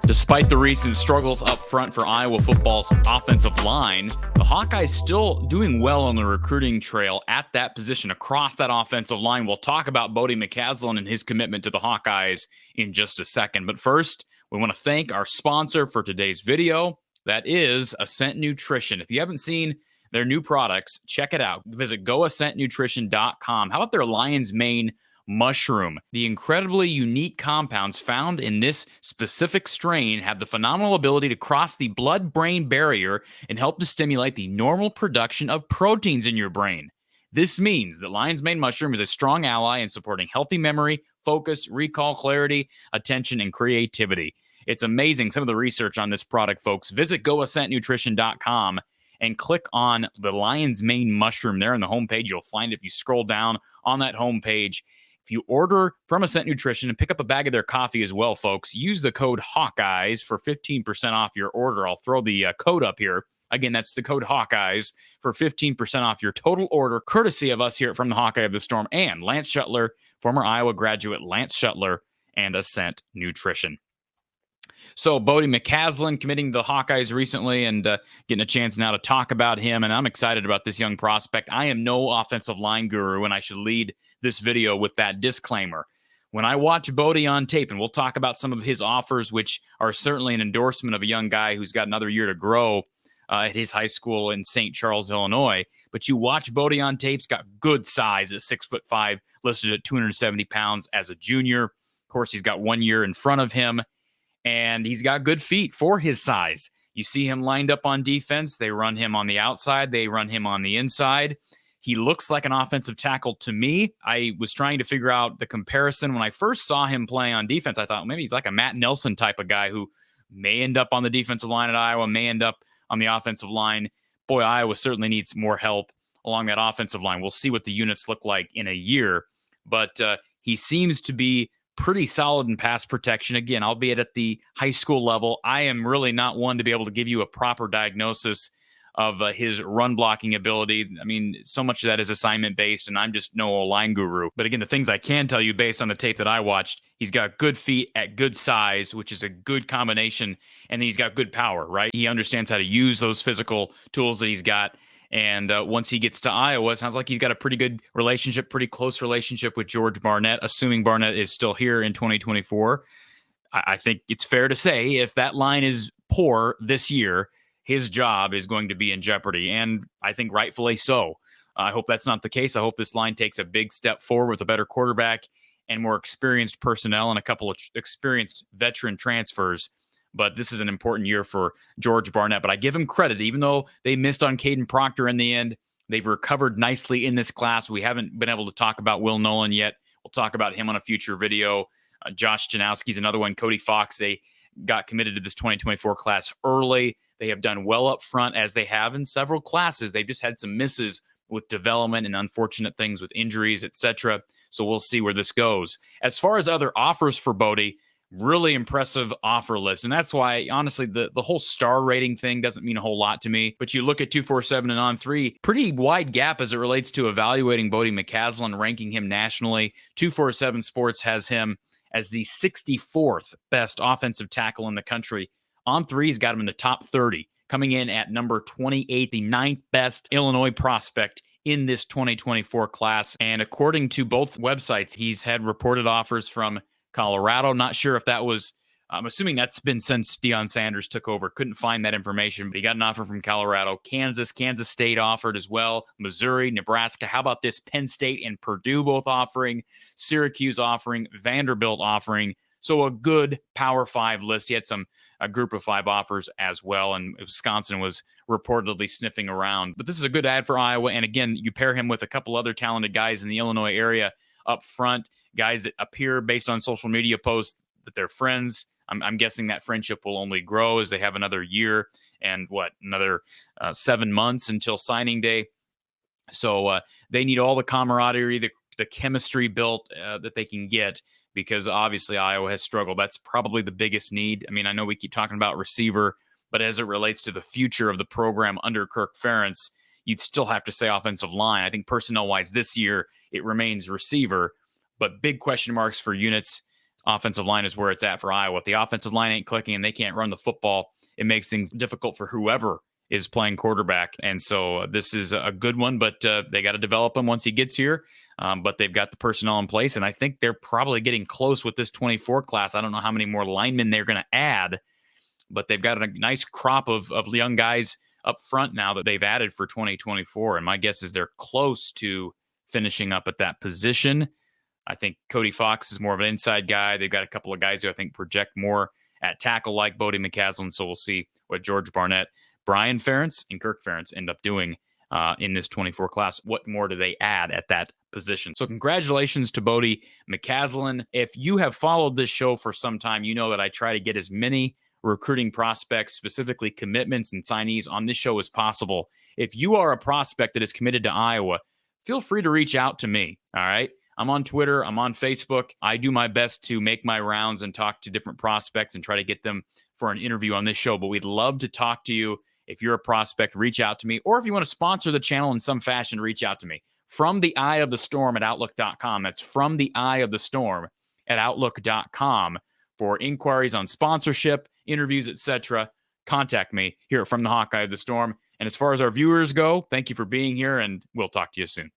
Despite the recent struggles up front for Iowa football's offensive line, the Hawkeyes still doing well on the recruiting trail at that position across that offensive line. We'll talk about Bodey McCaslin and his commitment to the Hawkeyes in just a second. But first, we want to thank our sponsor for today's video. That is Ascent Nutrition. If you haven't seen their new products, check it out. Visit goascentnutrition.com. How about their lion's mane mushroom? The incredibly unique compounds found in this specific strain have the phenomenal ability to cross the blood-brain barrier and help to stimulate the normal production of proteins in your brain. This means that lion's mane mushroom is a strong ally in supporting healthy memory, focus, recall, clarity, attention, and creativity. It's amazing, some of the research on this product, folks. Visit goascentnutrition.com and click on the lion's mane mushroom there on the homepage. You'll find it if you scroll down on that homepage. If you order from Ascent Nutrition and pick up a bag of their coffee as well, folks, use the code Hawkeyes for 15% off your order. I'll throw the code up here. Again, that's the code Hawkeyes for 15% off your total order, courtesy of us here from the Hawkeye of the Storm and Lance Shuttler, former Iowa graduate Lance Shuttler, and Ascent Nutrition. So Bodey McCaslin committing to the Hawkeyes recently and getting a chance now to talk about him, and I'm excited about this young prospect. I am no offensive line guru, and I should lead this video with that disclaimer. When I watch Bodey on tape, and we'll talk about some of his offers, which are certainly an endorsement of a young guy who's got another year to grow at his high school in St. Charles, Illinois. But you watch Bodey on tape, he's got good size at 6'5", listed at 270 pounds as a junior. Of course, he's got 1 year in front of him. And he's got good feet for his size. You see him lined up on defense. They run him on the outside. They run him on the inside. He looks like an offensive tackle to me. I was trying to figure out the comparison. When I first saw him playing on defense, I thought maybe he's like a Matt Nelson type of guy who may end up on the defensive line at Iowa, may end up on the offensive line. Boy, Iowa certainly needs more help along that offensive line. We'll see what the units look like in a year. But he seems to be pretty solid in pass protection, again, albeit at the high school level. I am really not one to be able to give you a proper diagnosis of his run blocking ability. I mean, so much of that is assignment based, and I'm just no line guru. But again, the things I can tell you based on the tape that I watched, he's got good feet at good size, which is a good combination, and then he's got good power, right? He understands how to use those physical tools that he's got. And once he gets to Iowa, it sounds like he's got a pretty good relationship, pretty close relationship with George Barnett, assuming Barnett is still here in 2024. I think it's fair to say if that line is poor this year, his job is going to be in jeopardy, and I think rightfully so. I hope that's not the case. I hope this line takes a big step forward with a better quarterback and more experienced personnel and a couple of experienced veteran transfers. But this is an important year for George Barnett. But I give him credit, even though they missed on Caden Proctor in the end, they've recovered nicely in this class. We haven't been able to talk about Will Nolan yet. We'll talk about him on a future video. Josh Janowski's another one. Cody Fox, they got committed to this 2024 class early. They have done well up front, as they have in several classes. They've just had some misses with development and unfortunate things with injuries, etc. So we'll see where this goes. As far as other offers for Bodey, really impressive offer list. And that's why, honestly, the whole star rating thing doesn't mean a whole lot to me. But you look at 247 and On3, pretty wide gap as it relates to evaluating Bodey McCaslin, ranking him nationally. 247 Sports has him as the 64th best offensive tackle in the country. On3's got him in the top 30, coming in at number 28, the 9th best Illinois prospect in this 2024 class. And according to both websites, he's had reported offers from Colorado. Not sure if that was, I'm assuming that's been since Deion Sanders took over. Couldn't find that information, but he got an offer from Colorado. Kansas State offered as well. Missouri, Nebraska. How about this? Penn State and Purdue both offering. Syracuse offering. Vanderbilt offering. So a good Power 5 list. He had a group of 5 offers as well, and Wisconsin was reportedly sniffing around. But this is a good ad for Iowa, and again, you pair him with a couple other talented guys in the Illinois area up front, guys that appear based on social media posts that they're friends. I'm guessing that friendship will only grow as they have another year and another 7 months until signing day. So they need all the camaraderie, the chemistry built that they can get, because obviously Iowa has struggled. That's probably the biggest need. I mean, I know we keep talking about receiver, but as it relates to the future of the program under Kirk Ferentz, you'd still have to say offensive line. I think personnel-wise this year, it remains receiver, but big question marks for units offensive line is where it's at for Iowa. If the offensive line ain't clicking and they can't run the football, it makes things difficult for whoever is playing quarterback. And so this is a good one, but they got to develop him once he gets here. But they've got the personnel in place, and I think they're probably getting close with this 24 class. I don't know how many more linemen they're going to add, but they've got a nice crop of young guys up front now that they've added for 2024. And my guess is they're close to finishing up at that position. I think Cody Fox is more of an inside guy. They've got a couple of guys who I think project more at tackle like Bodey McCaslin. So we'll see what George Barnett, Brian Ferentz, and Kirk Ferentz end up doing in this 24 class. What more do they add at that position? So congratulations to Bodey McCaslin. If you have followed this show for some time, you know that I try to get as many recruiting prospects, specifically commitments and signees on this show as possible. If you are a prospect that is committed to Iowa, feel free to reach out to me. All right. I'm on Twitter. I'm on Facebook. I do my best to make my rounds and talk to different prospects and try to get them for an interview on this show. But we'd love to talk to you. If you're a prospect, reach out to me. Or if you want to sponsor the channel in some fashion, reach out to me. From the Eye of the Storm at Outlook.com. That's From the Eye of the Storm at Outlook.com for inquiries on sponsorship, interviews, etc. Contact me here from the Hawkeye of the Storm. And as far as our viewers go, thank you for being here, and we'll talk to you soon.